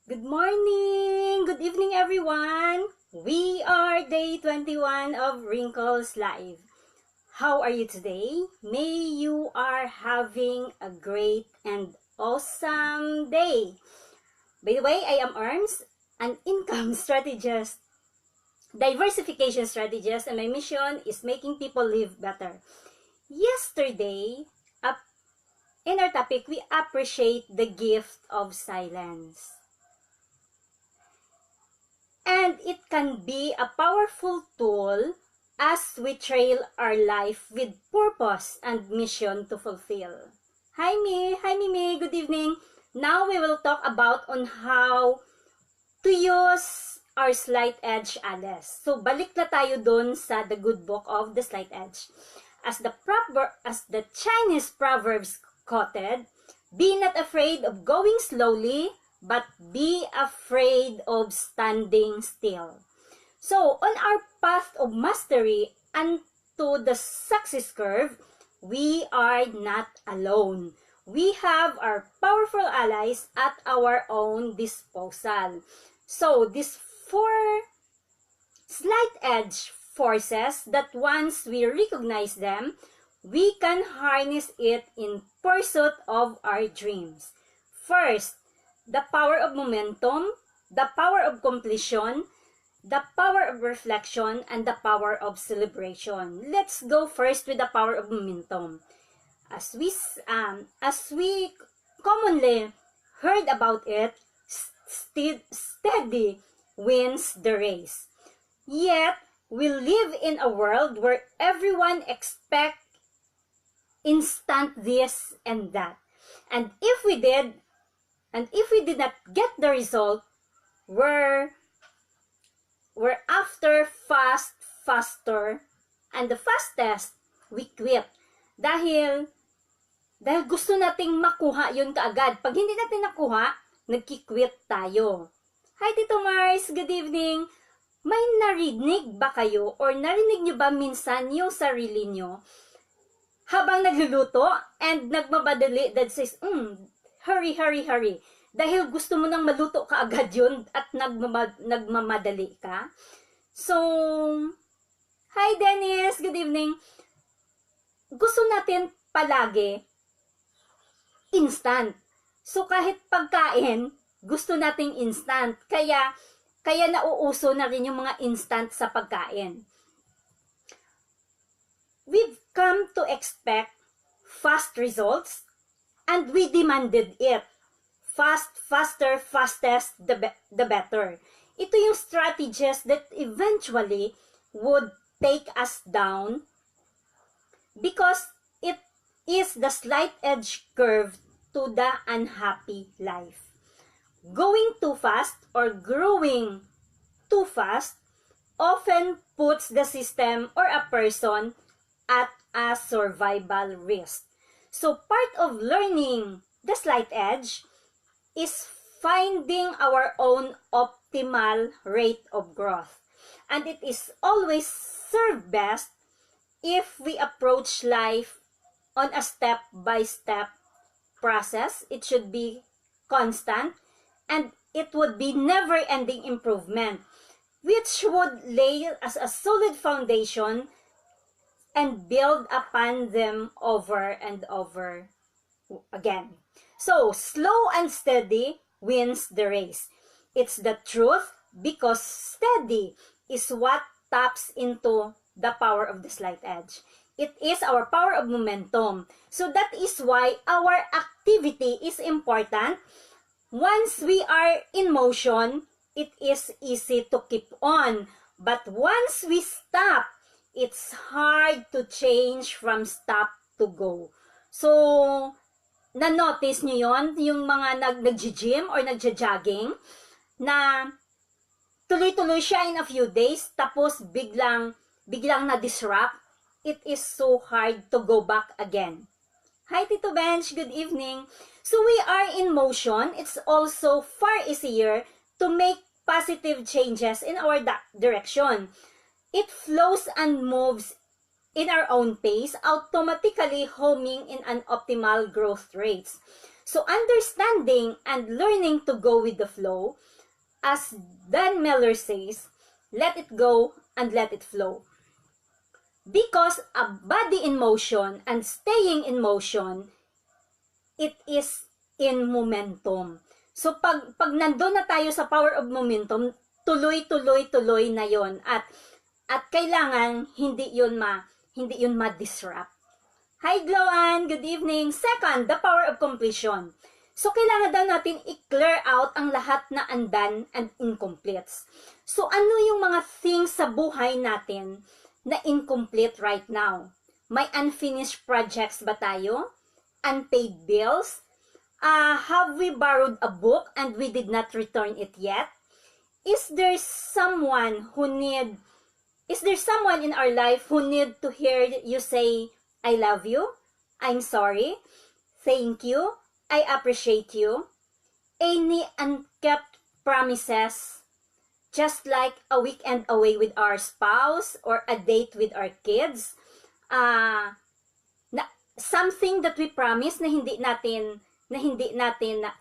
Good morning! Good evening, everyone! We are day 21 of Wrinkles Live. How are you today? May you are having a great and awesome day. By the way, I am Arms, an income strategist, diversification strategist, and my mission is making people live better. Yesterday, in our topic, we appreciate the gift of silence. And it can be a powerful tool as we trail our life with purpose and mission to fulfill. Hi Mimi, good evening. Now we will talk about on how to use our slight edge alias. So balik na tayo dun sa the good book of the slight edge. As the Chinese proverbs quoted, be not afraid of going slowly, but be afraid of standing still. So, on our path of mastery and to the success curve, we are not alone. We have our powerful allies at our own disposal. So, these four slight edge forces that once we recognize them, we can harness it in pursuit of our dreams. First, the power of momentum, the power of completion, the power of reflection, and the power of celebration. Let's go first with the power of momentum. As we commonly heard about it, steady wins the race. Yet, we live in a world where everyone expects instant this and that. And if we did not get the result, we're after faster, and the fastest, we quit. Dahil gusto nating makuha yun kaagad. Pag hindi natin nakuha, nagki-quit tayo. Hi Tito Mars, good evening. May narinig ba kayo or narinig nyo ba minsan yung sarili nyo habang nagluluto and nagmamadali that says, hurry. Dahil gusto mo nang maluto ka agad yun at nagmamadali ka. So, hi Dennis, good evening. Gusto natin palagi instant. So, kahit pagkain, gusto nating instant. Kaya nauuso na rin yung mga instant sa pagkain. We've come to expect fast results and we demanded it. Faster, fastest, the better. Ito yung strategies that eventually would take us down because it is the slight edge curve to the unhappy life. Going too fast or growing too fast often puts the system or a person at a survival risk. So part of learning the slight edge is finding our own optimal rate of growth. And it is always served best if we approach life on a step-by-step process. It should be constant and it would be never-ending improvement, which would lay as a solid foundation and build upon them over and over again. So, slow and steady wins the race. It's the truth because steady is what taps into the power of the slight edge. It is our power of momentum. So, that is why our activity is important. Once we are in motion, it is easy to keep on. But once we stop, it's hard to change from stop to go. So, na-notice nyo yon yung mga nag-gym or nag-jogging na tuloy-tuloy siya in a few days tapos biglang na-disrupt. It is so hard to go back again. Hi Tito Bench, good evening. So we are in motion. It's also far easier to make positive changes in our direction. It flows and moves in our own pace, automatically homing in an optimal growth rates. So understanding and learning to go with the flow, as Dan Miller says, let it go and let it flow. Because a body in motion and staying in motion, it is in momentum. So pag nandun na tayo sa power of momentum, tuloy na yon, at kailangan hindi yun ma-disrupt. Hi Gloan, good evening. Second, the power of completion. So kailangan daw natin i-clear out ang lahat na undone and incompletes. So ano yung mga things sa buhay natin na incomplete right now? May unfinished projects ba tayo? Unpaid bills? Have we borrowed a book and we did not return it yet? Is there someone in our life who need to hear you say, I love you, I'm sorry, thank you, I appreciate you? Any unkept promises, just like a weekend away with our spouse or a date with our kids, something that we promise na hindi natin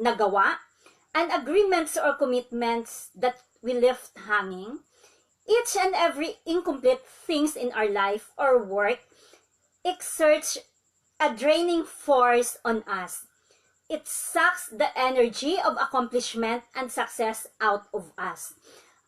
nagawa, and agreements or commitments that we left hanging. Each and every incomplete things in our life or work exerts a draining force on us. It sucks the energy of accomplishment and success out of us,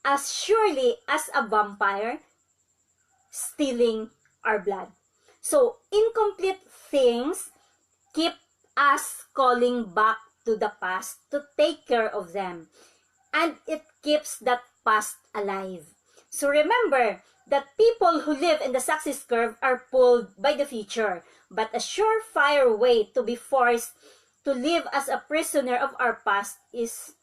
as surely as a vampire stealing our blood. So, incomplete things keep us calling back to the past to take care of them. And it keeps that past alive. So remember that people who live in the success curve are pulled by the future. But a surefire way to be forced to live as a prisoner of our past is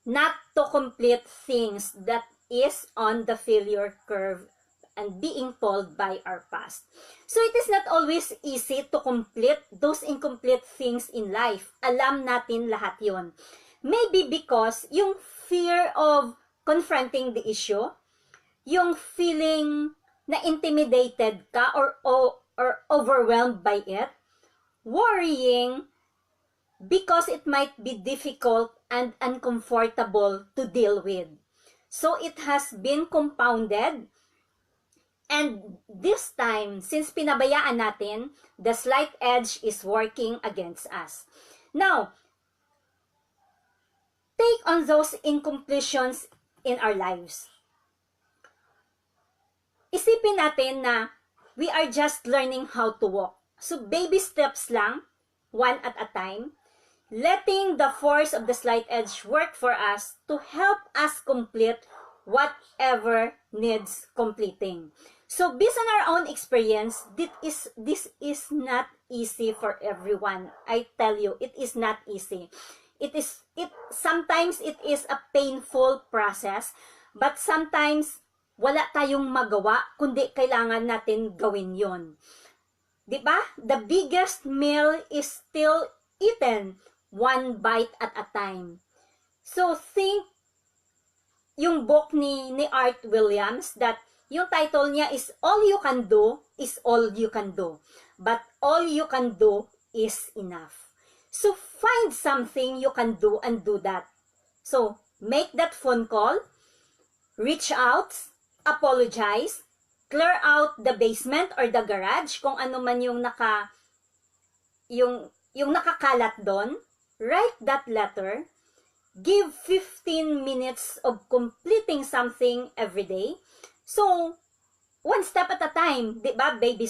not to complete things that is on the failure curve and being pulled by our past. So it is not always easy to complete those incomplete things in life. Alam natin lahat yon. Maybe because yung fear of confronting the issue, yung feeling na intimidated ka or overwhelmed by it, worrying because it might be difficult and uncomfortable to deal with. So it has been compounded, and this time, since pinabayaan natin, the slight edge is working against us. Now, take on those incompletions in our lives. Isipin natin na we are just learning how to walk. So baby steps lang, one at a time, letting the force of the slight edge work for us to help us complete whatever needs completing. So based on our own experience, this is not easy for everyone. I tell you, it is not easy. Sometimes it is a painful process, but sometimes wala tayong magawa kundi kailangan natin gawin yon. 'Di ba? The biggest meal is still eaten one bite at a time. So think yung book ni Art Williams, that yung title niya is All You Can Do is All You Can Do, but all you can do is enough. So find something you can do and do that. So make that phone call, reach out, apologize, clear out the basement or the garage, kung ano man yung nakakalat doon, write that letter, give 15 minutes of completing something every day. So, one step at a time, di ba? Baby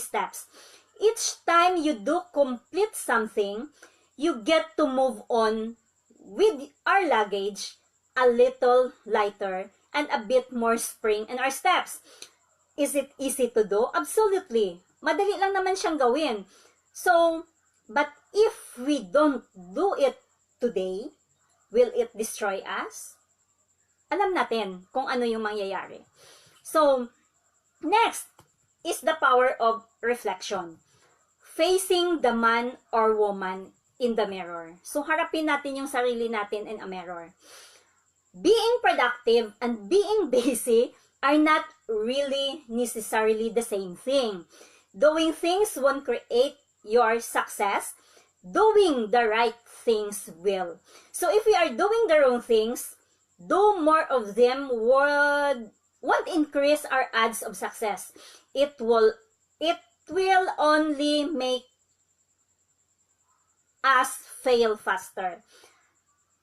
steps. Each time you do complete something, you get to move on with our luggage a little lighter and a bit more spring in our steps. Is it easy to do? Absolutely. Madali lang naman siyang gawin. So, but if we don't do it today, will it destroy us? Alam natin kung ano yung mangyayari. So, next is the power of reflection. Facing the man or woman in the mirror. So, harapin natin yung sarili natin in a mirror. Being productive and being busy are not really necessarily the same thing. Doing things won't create your success. doing the right things will. So if we are doing the wrong things, do more of them won't increase our odds of success. It will only make us fail faster.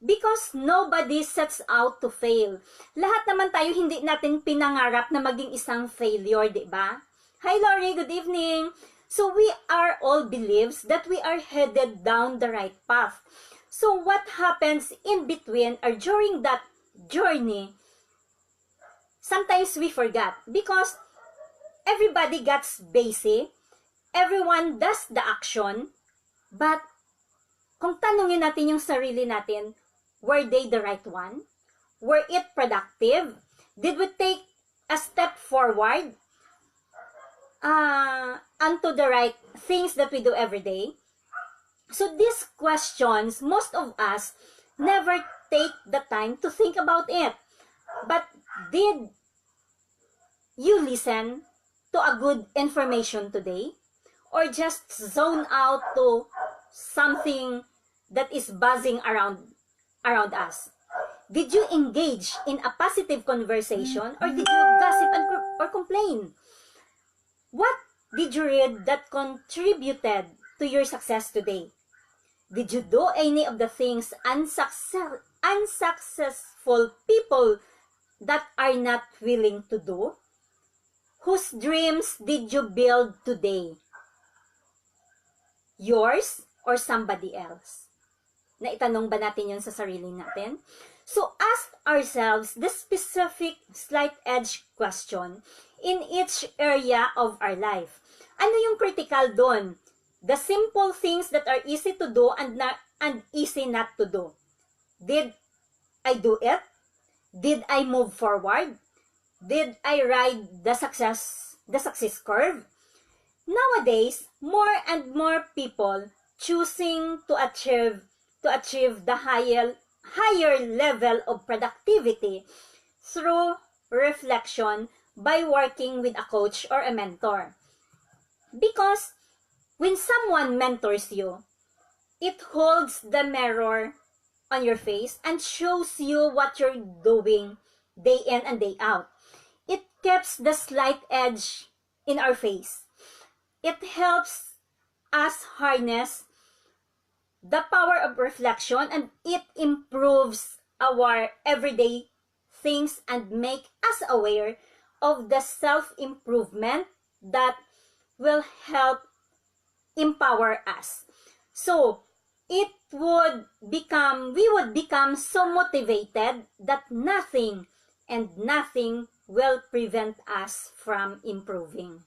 Because nobody sets out to fail. Lahat naman tayo hindi natin pinangarap na maging isang failure, di ba? Hi Lori, good evening. So we are all believes that we are headed down the right path. So what happens in between or during that journey, sometimes we forgot because everybody gets busy, everyone does the action, but kung tanungin natin yung sarili natin, were they the right one? Were it productive? Did we take a step forward onto the right things that we do every day? So these questions, most of us never take the time to think about it. But did you listen to a good information today? Or just zone out to something that is buzzing around us? Did you engage in a positive conversation or did you gossip or complain? What did you read that contributed to your success today? Did you do any of the things unsuccessful people that are not willing to do? Whose dreams did you build today? Yours or somebody else? Naitanong ba natin yun sa sarili natin? So ask ourselves the specific slight edge question in each area of our life. Ano yung critical doon? The simple things that are easy to do and easy not to do. Did I do it? Did I move forward? Did I ride the success curve? Nowadays, more and more people choosing to achieve the higher level of productivity through reflection by working with a coach or a mentor. Because when someone mentors you, it holds the mirror on your face and shows you what you're doing day in and day out. It keeps the slight edge in our face. It helps us harness the power of reflection, and it improves our everyday things and make us aware of the self-improvement that will help empower us. So, we would become so motivated that nothing will prevent us from improving.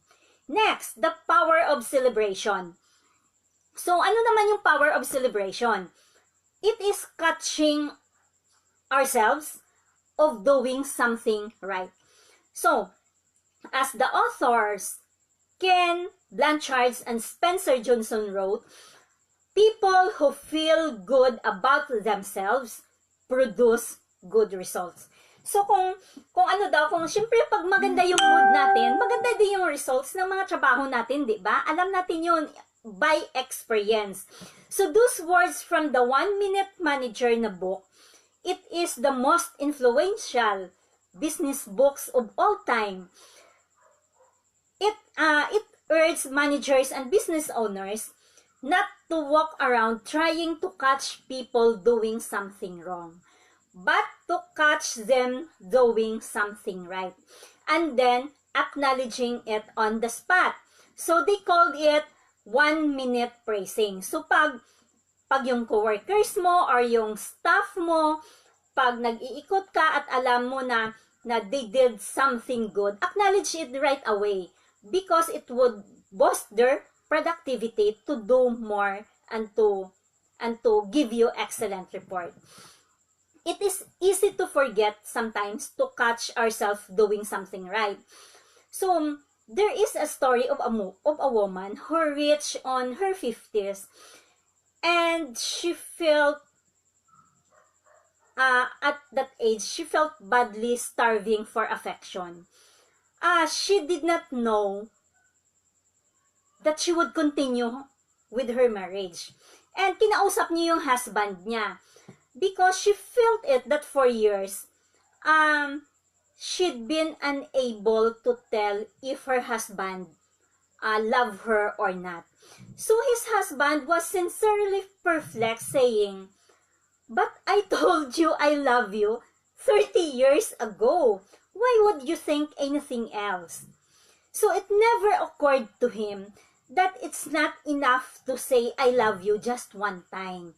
Next, the power of celebration. So, ano naman yung power of celebration? It is catching ourselves of doing something right. So, as the authors Ken Blanchard and Spencer Johnson wrote, people who feel good about themselves produce good results. So kung syempre pag maganda yung mood natin, maganda din yung results ng mga trabaho natin, di ba? Alam natin yun by experience. So those words from the 1-Minute Manager na book, it is the most influential business books of all time. It urges managers and business owners not to walk around trying to catch people doing something wrong, but to catch them doing something right, and then acknowledging it on the spot. So they called it 1-minute praising. So pag yung coworkers mo or yung staff mo, pag nag-iikot ka at alam mo na they did something good, acknowledge it right away because it would boost their productivity to do more and to give you excellent report. It is easy to forget sometimes to catch ourselves doing something right. So there is a story of a woman who reached on her 50s and she felt at that age she felt badly starving for affection. She did not know that she would continue with her marriage. And kinausap niya yung husband niya. Because she felt it that for years, she'd been unable to tell if her husband loved her or not. So his husband was sincerely perplexed, saying, "But I told you I love you 30 years ago. Why would you think anything else?" So it never occurred to him that it's not enough to say I love you just one time.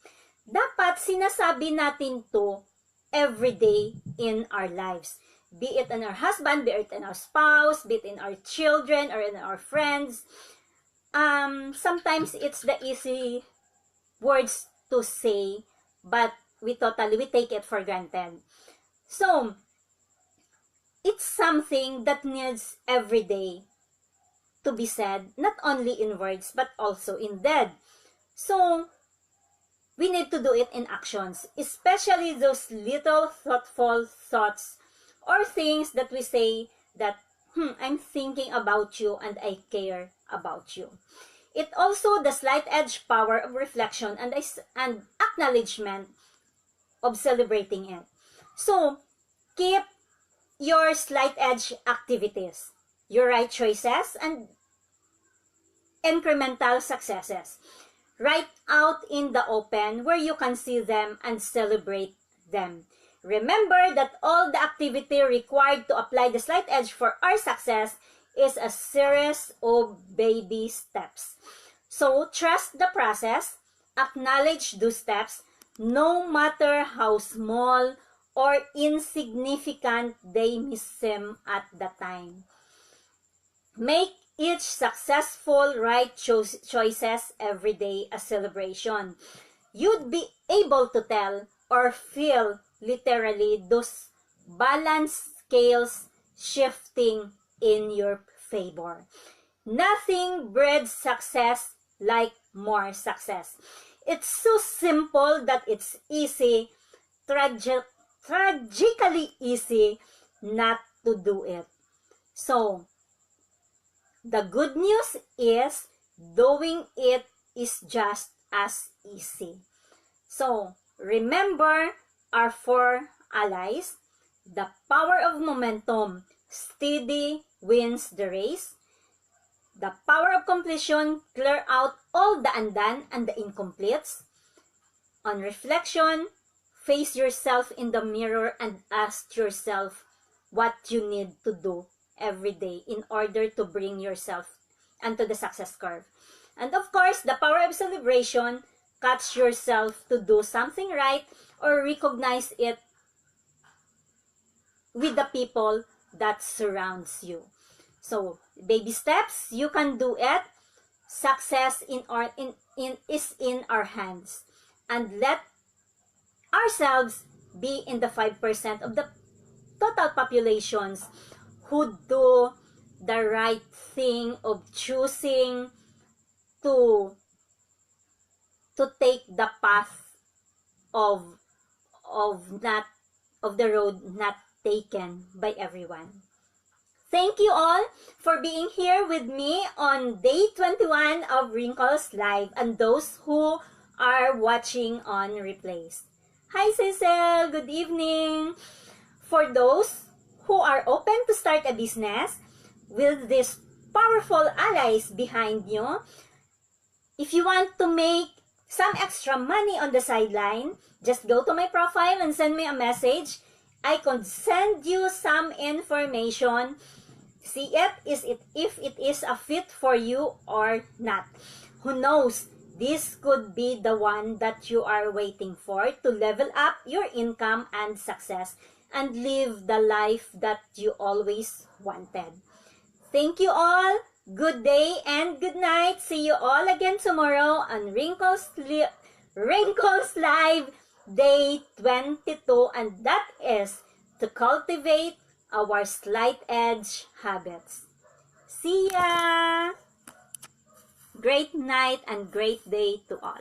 Dapat sinasabi natin to every day in our lives. Be it in our husband, be it in our spouse, be it in our children, or in our friends. Sometimes it's the easy words to say, but we take it for granted. So, it's something that needs every day to be said, not only in words, but also in deed. So, we need to do it in actions, especially those little thoughtful thoughts or things that we say that, I'm thinking about you and I care about you. It also the slight edge power of reflection and acknowledgement of celebrating it. So, keep your slight edge activities, your right choices, and incremental successes. Write out in the open where you can see them and celebrate them. Remember that all the activity required to apply the slight edge for our success is a series of baby steps. So, trust the process, acknowledge those steps, no matter how small or insignificant they may seem at the time. Make each successful right choices every day a celebration. You'd be able to tell or feel literally those balance scales shifting in your favor. Nothing breeds success like more success. It's so simple that it's easy, tragically easy not to do it. So, the good news is doing it is just as easy. So, remember our 4 allies. The power of momentum, steady wins the race. The power of completion, clear out all the undone and the incompletes. On reflection, face yourself in the mirror and ask yourself what you need to do every day in order to bring yourself onto the success curve. And of course, the power of celebration, catch yourself to do something right or recognize it with the people that surrounds you. So, baby steps, you can do it. Success is in our hands. And let ourselves be in the 5% of the total populations who do the right thing of choosing to take the path of the road not taken by everyone. Thank you all for being here with me on day 21 of Wrinkles Live and those who are watching on replays. Hi Cecil, good evening. For those who are open to start a business with these powerful allies behind you, if you want to make some extra money on the sideline, just go to my profile and send me a message. I could send you some information. See if it is a fit for you or not. Who knows? This could be the one that you are waiting for to level up your income and success and live the life that you always wanted. Thank you all. Good day and good night. See you all again tomorrow on Wrinkles Live Day 22, and that is to cultivate our slight edge habits. See ya! Great night and great day to all.